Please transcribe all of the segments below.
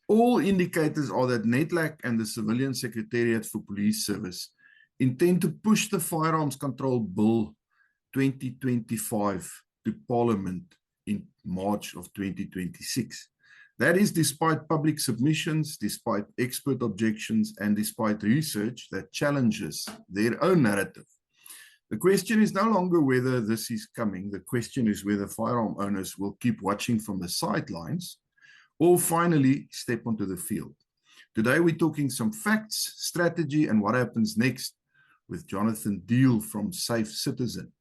All indicators are that NEDLAC and the Civilian Secretariat for Police Service intend to push the Firearms Control Bill 2025 to Parliament in March of 2026. That is despite public submissions, despite expert objections, and despite research that challenges their own narrative. The question is no longer whether this is coming. The question is whether firearm owners will keep watching from the sidelines or finally step onto the field. Today, we're talking some facts, strategy, and what happens next with Jonathan Deal from Safe Citizen.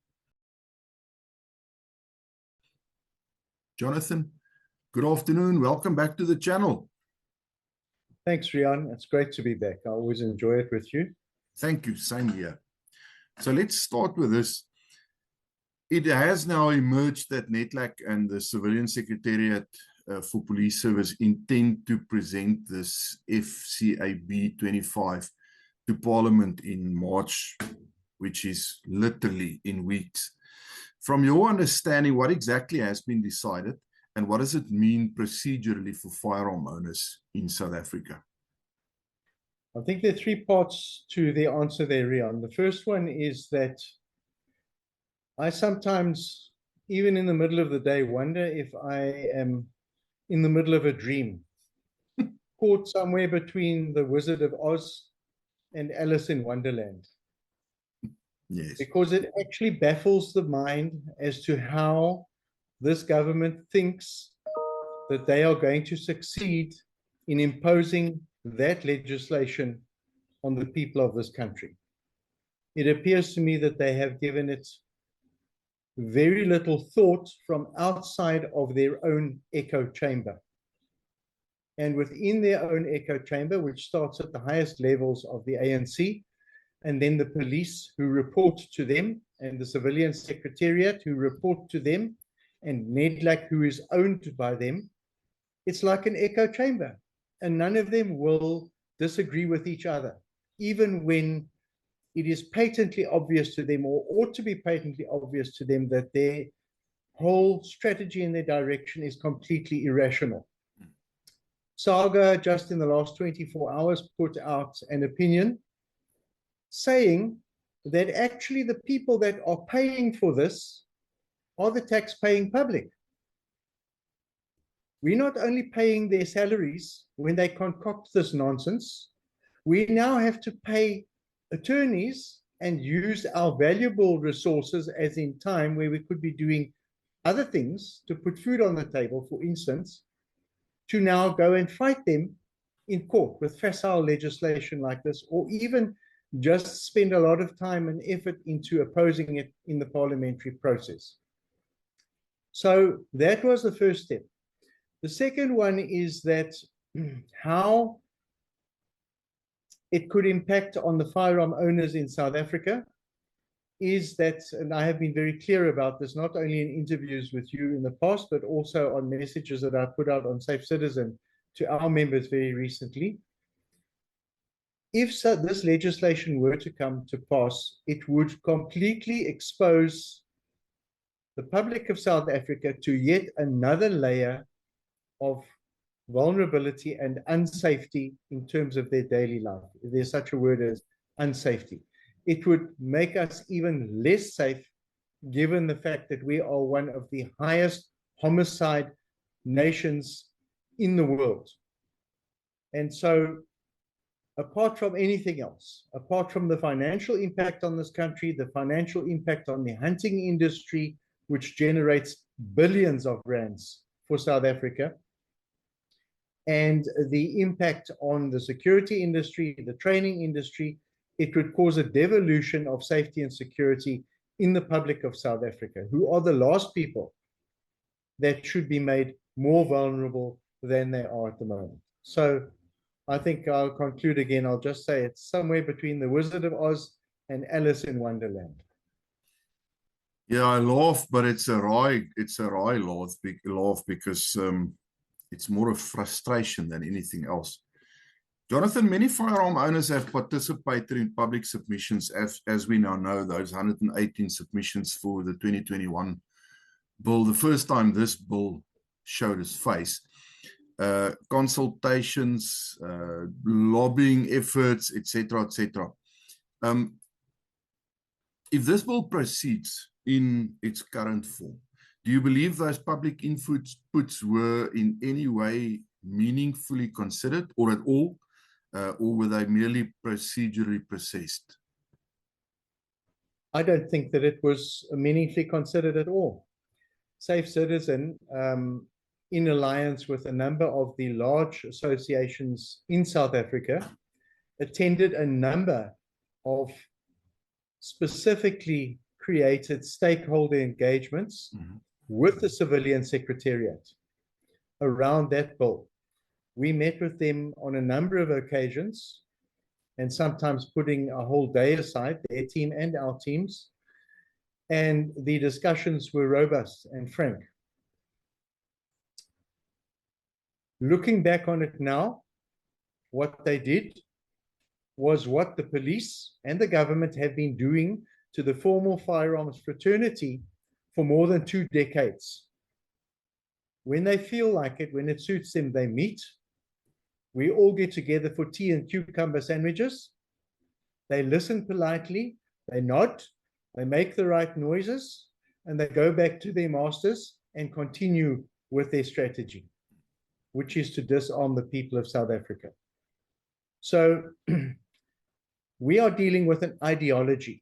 Jonathan, good afternoon. Welcome back to the channel. Thanks, Riaan. It's great to be back. I always enjoy it with you. Thank you. Same here. So let's start with this. It has now emerged that NEDLAC and the Civilian Secretariat for Police Service intend to present this FCAB 25 to Parliament in March, which is literally in weeks. From your understanding, what exactly has been decided and what does it mean procedurally for firearm owners in South Africa? I think there are three parts to the answer there, Riaan. The first one is that I sometimes, even in the middle of the day, wonder if I am in the middle of a dream, caught somewhere between the Wizard of Oz and Alice in Wonderland. Yes. Because it actually baffles the mind as to how this government thinks that they are going to succeed in imposing that legislation on the people of this country. It appears to me that they have given it very little thought from outside of their own echo chamber. And within their own echo chamber, which starts at the highest levels of the ANC, and then the police who report to them, and the Civilian Secretariat who report to them, and NEDLAC who is owned by them, it's like an echo chamber. And none of them will disagree with each other, even when it is patently obvious to them, or ought to be patently obvious to them, that their whole strategy and their direction is completely irrational. SAGA, just in the last 24 hours, put out an opinion saying that actually the people that are paying for this are the tax-paying public. We're not only paying their salaries when they concoct this nonsense, we now have to pay attorneys and use our valuable resources, as in time where we could be doing other things to put food on the table, for instance, to now go and fight them in court with facile legislation like this, or even just spend a lot of time and effort into opposing it in the parliamentary process. So that was the first step. The second one is that how it could impact on the firearm owners in South Africa is that, and I have been very clear about this, not only in interviews with you in the past, but also on messages that I put out on Safe Citizen to our members very recently. If this legislation were to come to pass, it would completely expose the public of South Africa to yet another layer of vulnerability and unsafety in terms of their daily life. If there's such a word as unsafety. It would make us even less safe, given the fact that we are one of the highest homicide nations in the world. And so, apart from anything else, apart from the financial impact on this country, the financial impact on the hunting industry, which generates billions of rands for South Africa, and the impact on the security industry, the training industry, it could cause a devolution of safety and security in the public of South Africa, who are the last people that should be made more vulnerable than they are at the moment. So I think I'll conclude again. I'll just say it's somewhere between the Wizard of Oz and Alice in Wonderland. Yeah, I laugh, but it's a wry laugh because it's more of frustration than anything else. Jonathan, many firearm owners have participated in public submissions, as we now know, those 118 submissions for the 2021 bill, the first time this bill showed its face. consultations, lobbying efforts, etc., etc. If this bill proceeds in its current form, do you believe those public inputs were in any way meaningfully considered or at all, or were they merely procedurally processed? I don't think that it was meaningfully considered at all. Safe Citizen, in alliance with a number of the large associations in South Africa, attended a number of specifically created stakeholder engagements with the Civilian Secretariat around that bill. We met with them on a number of occasions, and sometimes putting a whole day aside, their team and our teams, and the discussions were robust and frank. Looking back on it now, what they did was what the police and the government have been doing to the formal firearms fraternity for more than 2 decades. When they feel like it, when it suits them, they meet. We all get together for tea and cucumber sandwiches. They listen politely, they nod, they make the right noises, and they go back to their masters and continue with their strategy, which is to disarm the people of South Africa. So we are dealing with an ideology,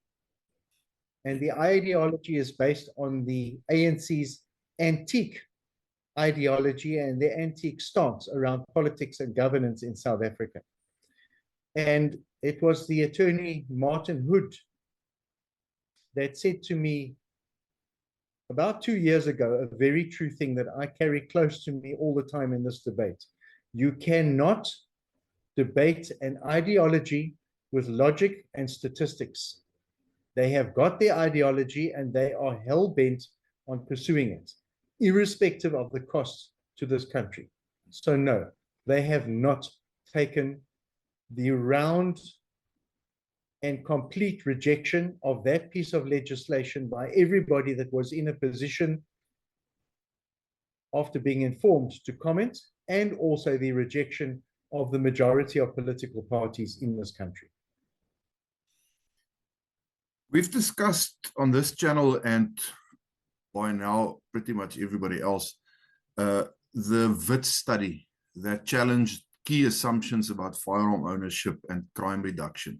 and the ideology is based on the ANC's antique ideology and their antique stance around politics and governance in South Africa. And it was the attorney Martin Hood that said to me about 2 years ago a very true thing that I carry close to me all the time in this debate. You cannot debate an ideology with logic and statistics. They have got their ideology and they are hell-bent on pursuing it, irrespective of the cost to this country. So no, they have not taken the round and complete rejection of that piece of legislation by everybody that was in a position after being informed to comment, and also the rejection of the majority of political parties in this country. We've discussed on this channel, and by now pretty much everybody else, the Wits study that challenged key assumptions about firearm ownership and crime reduction.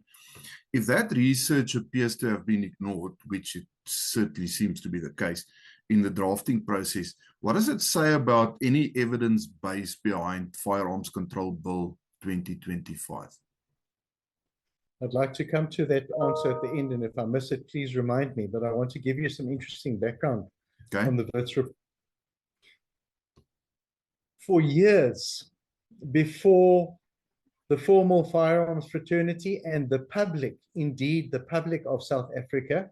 If that research appears to have been ignored, which it certainly seems to be the case in the drafting process, what does it say about any evidence base behind Firearms Control Bill 2025? I'd like to come to that answer at the end, and if I miss it, please remind me, but I want to give you some interesting background on the Wits report. For years before the formal firearms fraternity and the public, indeed the public of South Africa,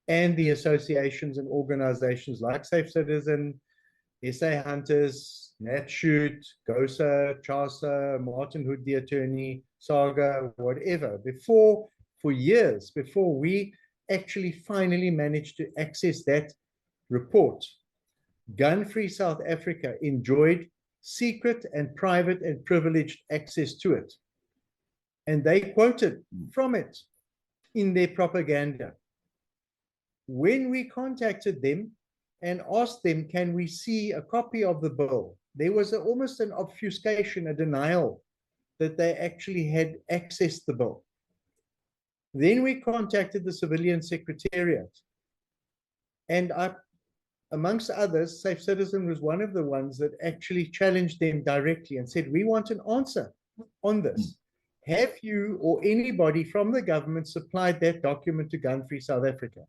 and the associations and organizations like Safe Citizen, SA Hunters, NatShoot, GOSA, CHASA, Martin Hood, the attorney, SAGA, whatever, for years before we actually finally managed to access that report, Gun-Free South Africa enjoyed secret and private and privileged access to it. And they quoted from it in their propaganda. When we contacted them and asked them, can we see a copy of the bill, there was almost an obfuscation, a denial that they actually had accessed the bill. Then we contacted the Civilian Secretariat, and amongst others, Safe Citizen was one of the ones that actually challenged them directly and said, we want an answer on this. Have you or anybody from the government supplied that document to Gun-Free South Africa?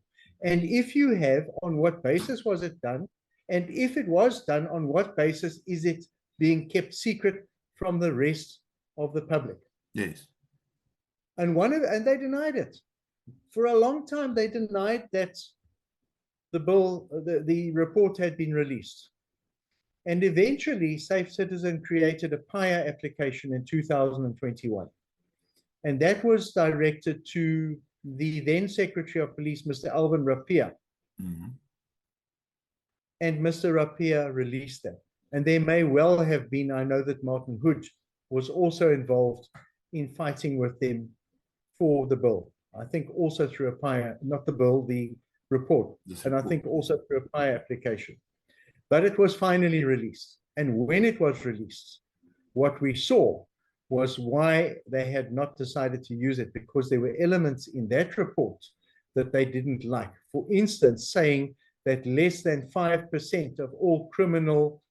And if you have, on what basis was it done? And if it was done, on what basis is it being kept secret from the rest of the public? Yes. And they denied it. For a long time, they denied that the bill, the report had been released. And eventually, Safe Citizen created a PIA application in 2021. And that was directed to the then Secretary of Police, Mr. Alvin Rapia. And Mr. Rapia released that. And there may well have been, I know that Martin Hood was also involved in fighting with them for the bill. I think also through a PIA, not the bill, the report. And I think also through a PIA application. But it was finally released. And when it was released, what we saw was why they had not decided to use it, because there were elements in that report that they didn't like. For instance, saying that less than 5% of all criminal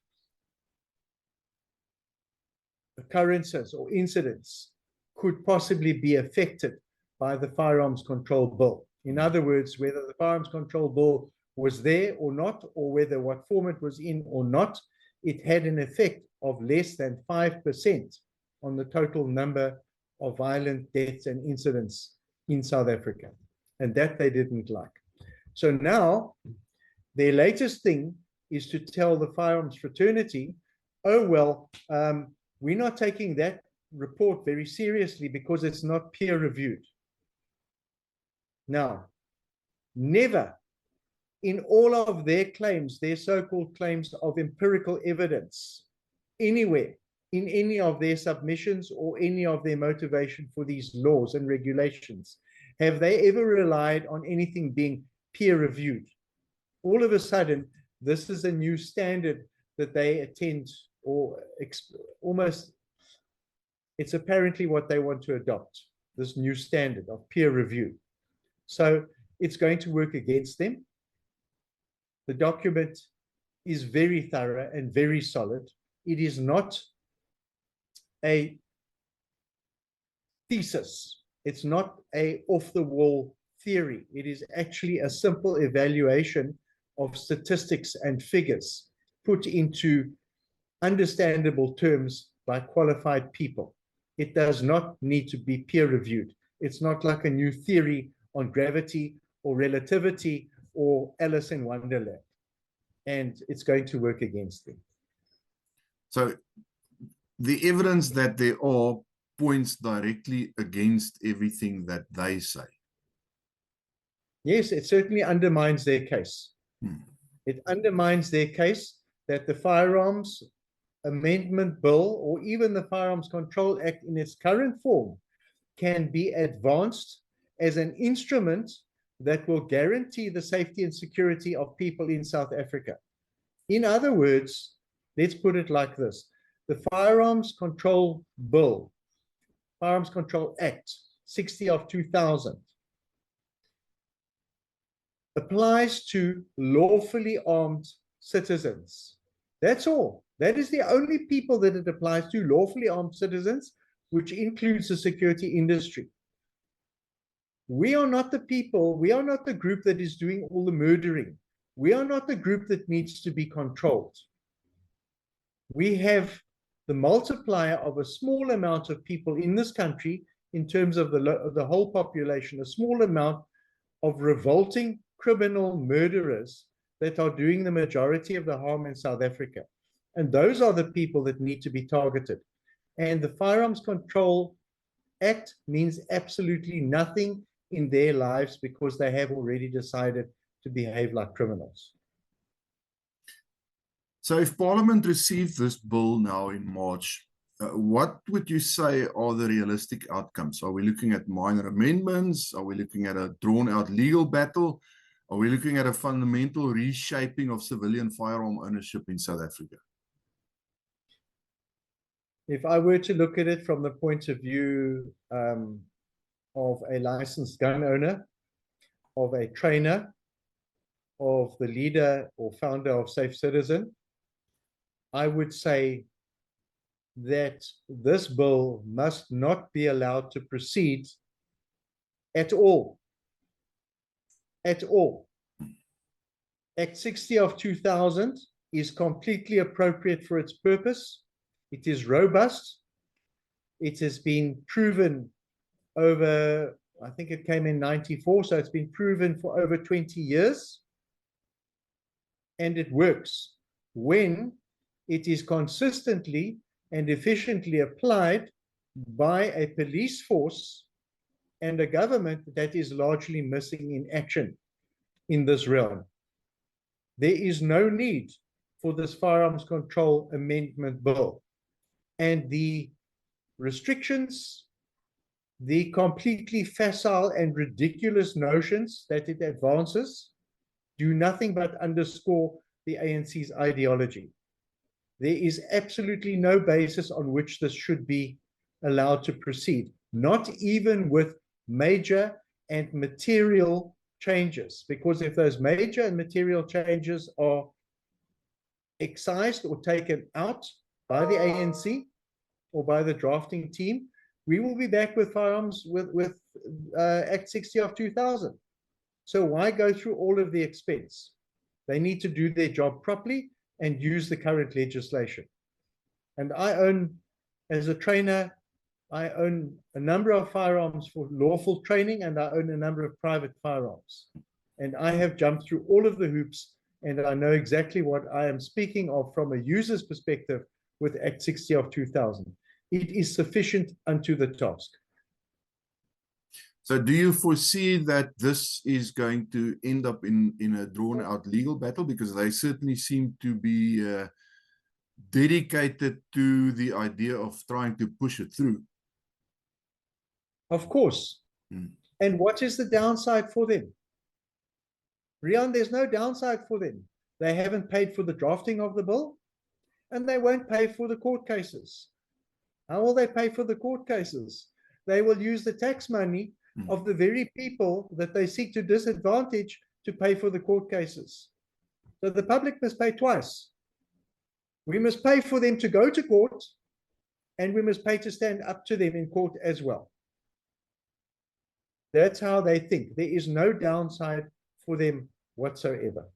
occurrences or incidents could possibly be affected by the Firearms Control Bill. In other words, whether the Firearms Control Bill was there or not, or whether what form it was in or not, it had an effect of less than 5% on the total number of violent deaths and incidents in South Africa. And that they didn't like. So now, their latest thing is to tell the firearms fraternity, oh, well, we're not taking that report very seriously because it's not peer reviewed. Now, never in all of their claims, their so-called claims of empirical evidence, anywhere in any of their submissions or any of their motivation for these laws and regulations, have they ever relied on anything being peer reviewed. All of a sudden, this is a new standard that they attend, or almost, it's apparently what they want to adopt, this new standard of peer review. So it's going to work against them. The document is very thorough and very solid. It is not a thesis. It's not a off-the-wall theory. It is actually a simple evaluation of statistics and figures put into understandable terms by qualified people. It does not need to be peer-reviewed. It's not like a new theory on gravity or relativity or Alice in Wonderland. And it's going to work against them. So the evidence that there are points directly against everything that they say. Yes, it certainly undermines their case. It undermines their case that the Firearms Amendment Bill, or even the Firearms Control Act in its current form, can be advanced as an instrument that will guarantee the safety and security of people in South Africa. In other words, let's put it like this. The Firearms Control Bill, Firearms Control Act 60 of 2000, applies to lawfully armed citizens. That's all. That is the only people that it applies to, lawfully armed citizens, which includes the security industry. We are not the people, we are not the group that is doing all the murdering. We are not the group that needs to be controlled. We have the multiplier of a small amount of people in this country in terms of the whole population, a small amount of revolting criminal murderers that are doing the majority of the harm in South Africa. And those are the people that need to be targeted. And the Firearms Control Act means absolutely nothing in their lives because they have already decided to behave like criminals. So if Parliament received this bill now in March, what would you say are the realistic outcomes? Are we looking at minor amendments? Are we looking at a drawn-out legal battle? Are we looking at a fundamental reshaping of civilian firearm ownership in South Africa? If I were to look at it from the point of view of a licensed gun owner, of a trainer, of the leader or founder of Safe Citizen, I would say that this bill must not be allowed to proceed at all. At all. Act 60 of 2000 is completely appropriate for its purpose. It is robust. It has been proven over, I think it came in 94, so it's been proven for over 20 years. And it works when it is consistently and efficiently applied by a police force and a government that is largely missing in action in this realm. There is no need for this Firearms Control Amendment Bill. And the restrictions, the completely facile and ridiculous notions that it advances do nothing but underscore the ANC's ideology. There is absolutely no basis on which this should be allowed to proceed, not even with major and material changes, because if those major and material changes are excised or taken out by the ANC or by the drafting team, we will be back with firearms with Act 60 of 2000. So why go through all of the expense? They need to do their job properly and use the current legislation. And I own, as a trainer, I own a number of firearms for lawful training, and I own a number of private firearms. And I have jumped through all of the hoops, and I know exactly what I am speaking of from a user's perspective with Act 60 of 2000. It is sufficient unto the task. So do you foresee that this is going to end up in a drawn-out legal battle? Because they certainly seem to be dedicated to the idea of trying to push it through. Of course. And what is the downside for them? Riaan, there's no downside for them. They haven't paid for the drafting of the bill, and they won't pay for the court cases. How will they pay for the court cases? They will use the tax money of the very people that they seek to disadvantage to pay for the court cases. So the public must pay twice. We must pay for them to go to court, and we must pay to stand up to them in court as well. That's how they think. There is no downside for them whatsoever.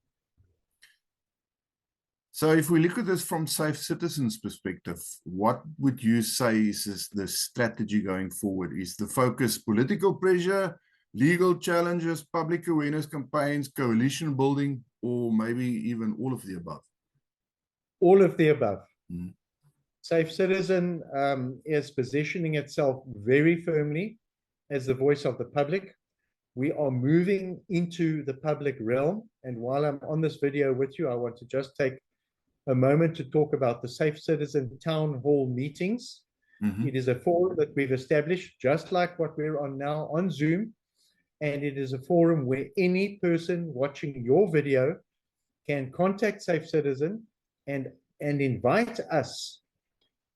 So if we look at this from Safe Citizens' perspective, what would you say is the strategy going forward? Is the focus political pressure, legal challenges, public awareness campaigns, coalition building, or maybe even all of the above? All of the above. Safe Citizen is positioning itself very firmly as the voice of the public. We are moving into the public realm. And while I'm on this video with you, I want to just take a moment to talk about the Safe Citizen town hall meetings. It is a forum that we've established, just like what we're on now on Zoom. And it is a forum where any person watching your video can contact Safe Citizen and invite us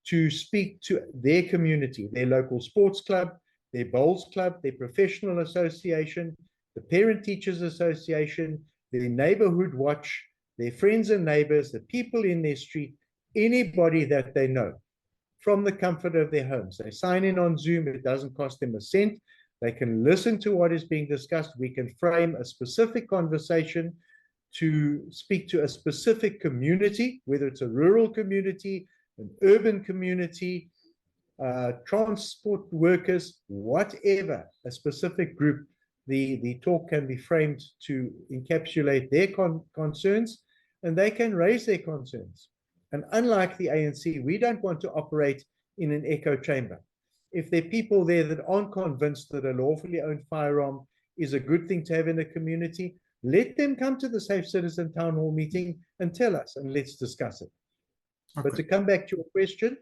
to speak to their community, their local sports club, their bowls club, their professional association, the Parent Teachers Association, their neighborhood watch, their friends and neighbors, the people in their street, anybody that they know, from the comfort of their homes. They sign in on Zoom. It doesn't cost them a cent. They can listen to what is being discussed. We can frame a specific conversation to speak to a specific community, whether it's a rural community, an urban community, transport workers, whatever, a specific group. The talk can be framed to encapsulate their concerns, and they can raise their concerns. And unlike the ANC, we don't want to operate in an echo chamber. If there are people there that aren't convinced that a lawfully owned firearm is a good thing to have in a community, let them come to the Safe Citizen Town Hall meeting and tell us, and let's discuss it. Okay. But to come back to your question,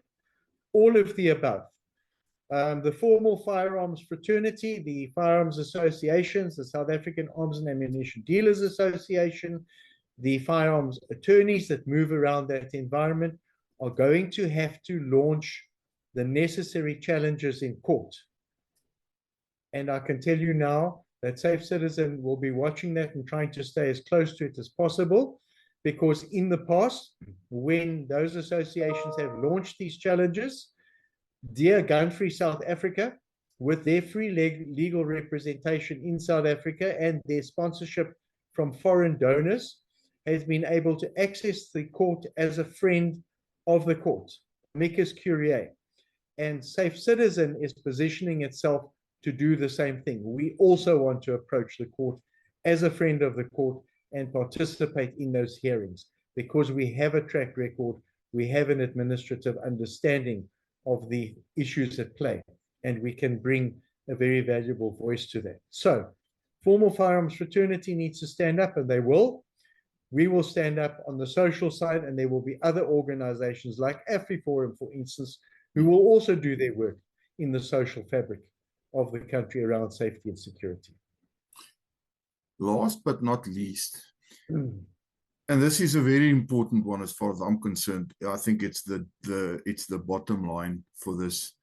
all of the above. The formal firearms fraternity, the firearms associations, the South African Arms and Ammunition Dealers Association, the firearms attorneys that move around that environment are going to have to launch the necessary challenges in court. And I can tell you now that Safe Citizen will be watching that and trying to stay as close to it as possible, because in the past, when those associations have launched these challenges, Dear Gun Free South Africa, with their free legal representation in South Africa and their sponsorship from foreign donors, has been able to access the court as a friend of the court, amicus curiae. And Safe Citizen is positioning itself to do the same thing. We also want to approach the court as a friend of the court and participate in those hearings, because we have a track record, we have an administrative understanding of the issues at play, and we can bring a very valuable voice to that. So, formal firearms fraternity needs to stand up, and they will. We will stand up on the social side, and there will be other organizations like AfriForum, for instance, who will also do their work in the social fabric of the country around safety and security. Last but not least, and this is a very important one as far as I'm concerned. I think it's the bottom line for this.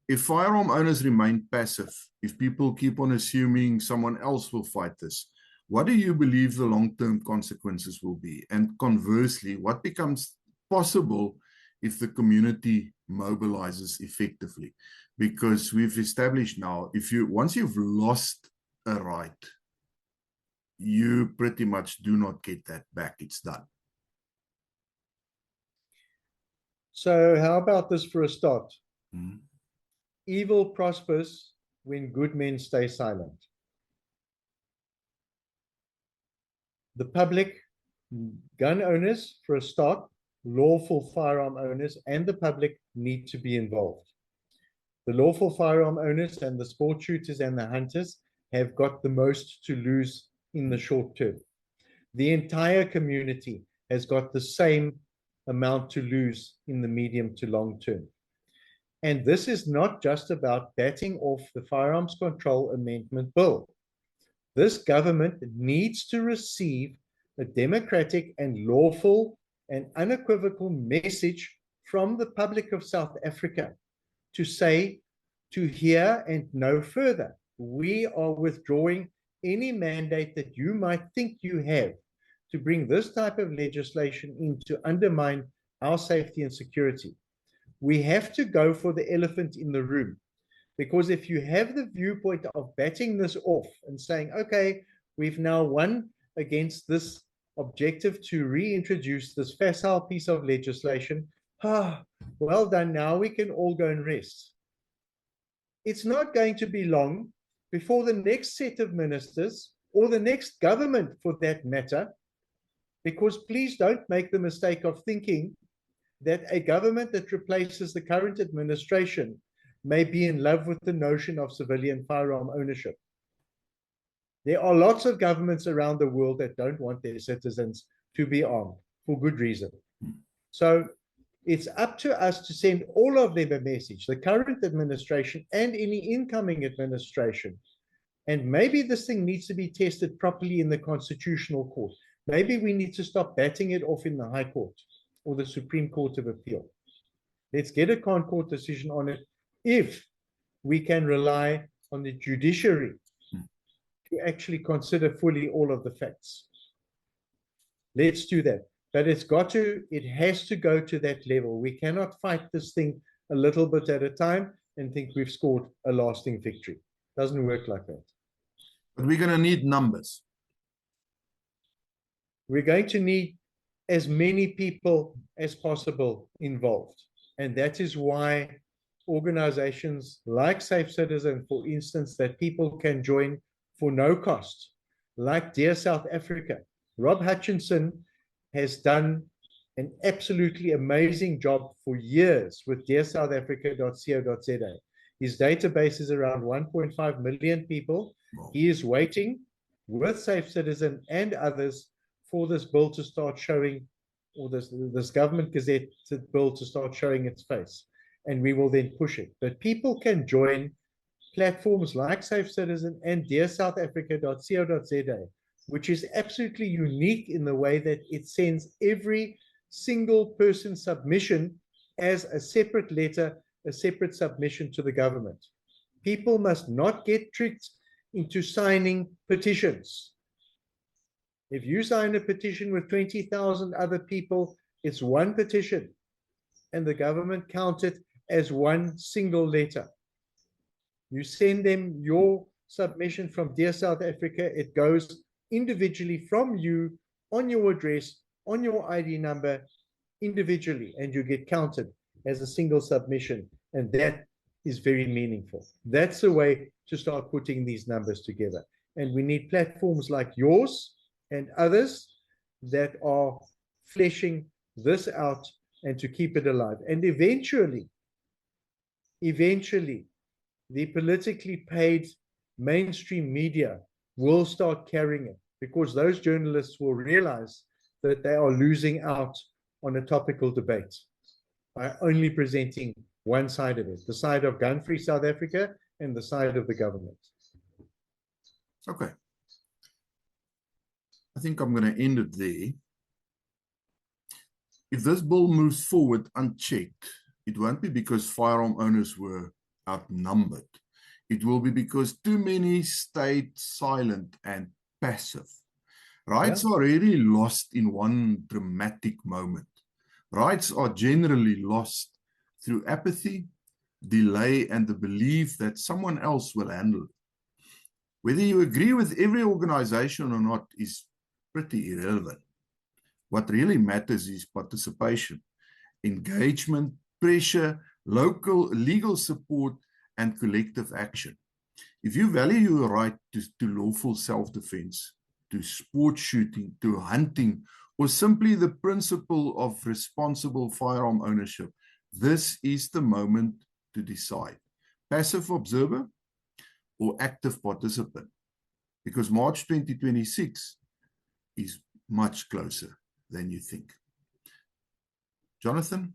If firearm owners remain passive, if people keep on assuming someone else will fight this, what do you believe the long-term consequences will be? And conversely, what becomes possible if the community mobilizes effectively? Because we've established now, once you've lost a right, you pretty much do not get that back. It's done. So how about this for a start? Mm-hmm. Evil prospers when good men stay silent. The public, gun owners for a start, lawful firearm owners, and the public need to be involved. The lawful firearm owners and the sport shooters and the hunters have got the most to lose in the short term. The entire community has got the same amount to lose in the medium to long term. And this is not just about batting off the Firearms Control Amendment Bill. This government needs to receive a democratic and lawful and unequivocal message from the public of South Africa to say, to hear and no further. We are withdrawing any mandate that you might think you have to bring this type of legislation in to undermine our safety and security. We have to go for the elephant in the room, because if you have the viewpoint of batting this off and saying, okay, we've now won against this objective to reintroduce this facile piece of legislation, well done, now we can all go and rest. It's not going to be long before the next set of ministers, or the next government for that matter, because please don't make the mistake of thinking that a government that replaces the current administration may be in love with the notion of civilian firearm ownership. There are lots of governments around the world that don't want their citizens to be armed for good reason. So it's up to us to send all of them a message, the current administration and any incoming administration. And maybe this thing needs to be tested properly in the Constitutional Court. Maybe we need to stop batting it off in the High Court or the Supreme Court of Appeal. Let's get a ConCourt decision on it if we can rely on the judiciary to actually consider fully all of the facts. Let's do that. But it has to go to that level. We cannot fight this thing a little bit at a time and think we've scored a lasting victory. Doesn't work like that. But we're going to need numbers. We're going to need as many people as possible involved. And that is why organizations like Safe Citizen, for instance, that people can join for no cost, like Dear South Africa. Rob Hutchinson has done an absolutely amazing job for years with dearsouthafrica.co.za. His database is around 1.5 million people. Wow. He is waiting with Safe Citizen and others for this bill to start showing, or this government gazette bill to start showing its face. And we will then push it. But people can join platforms like Safe Citizen and dearsouthafrica.co.za, which is absolutely unique in the way that it sends every single person's submission as a separate letter, a separate submission to the government. People must not get tricked into signing petitions. If you sign a petition with 20,000 other people, it's one petition, and the government counts it as one single letter. You send them your submission from Dear South Africa, it goes individually from you on your address, on your ID number, individually, and you get counted as a single submission. And that is very meaningful. That's a way to start putting these numbers together. And we need platforms like yours and others that are fleshing this out and to keep it alive. And eventually, the politically paid mainstream media will start carrying it, because those journalists will realize that they are losing out on a topical debate by only presenting one side of it, the side of gun-free South Africa and the side of the government. Okay. I think I'm going to end it there. If this bill moves forward unchecked, it won't be because firearm owners were outnumbered. It will be because too many stayed silent and passive. Rights are really lost in one dramatic moment. Rights are generally lost through apathy, delay, and the belief that someone else will handle it. Whether you agree with every organization or not is pretty irrelevant. What really matters is participation, engagement, pressure, local legal support, and collective action. If you value your right to lawful self-defense, to sport shooting, to hunting, or simply the principle of responsible firearm ownership, this is the moment to decide. Passive observer or active participant? Because March 2026 is much closer than you think. Jonathan,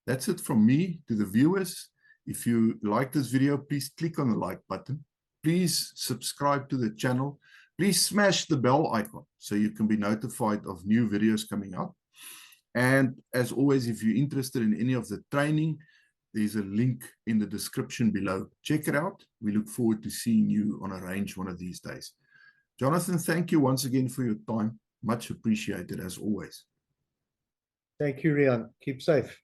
that's it from me to the viewers. If you like this video, please click on the like button. Please subscribe to the channel. Please smash the bell icon so you can be notified of new videos coming up. And as always, if you're interested in any of the training, there's a link in the description below. Check it out. We look forward to seeing you on a range one of these days. Jonathan, thank you once again for your time. Much appreciated as always. Thank you, Riaan. Keep safe.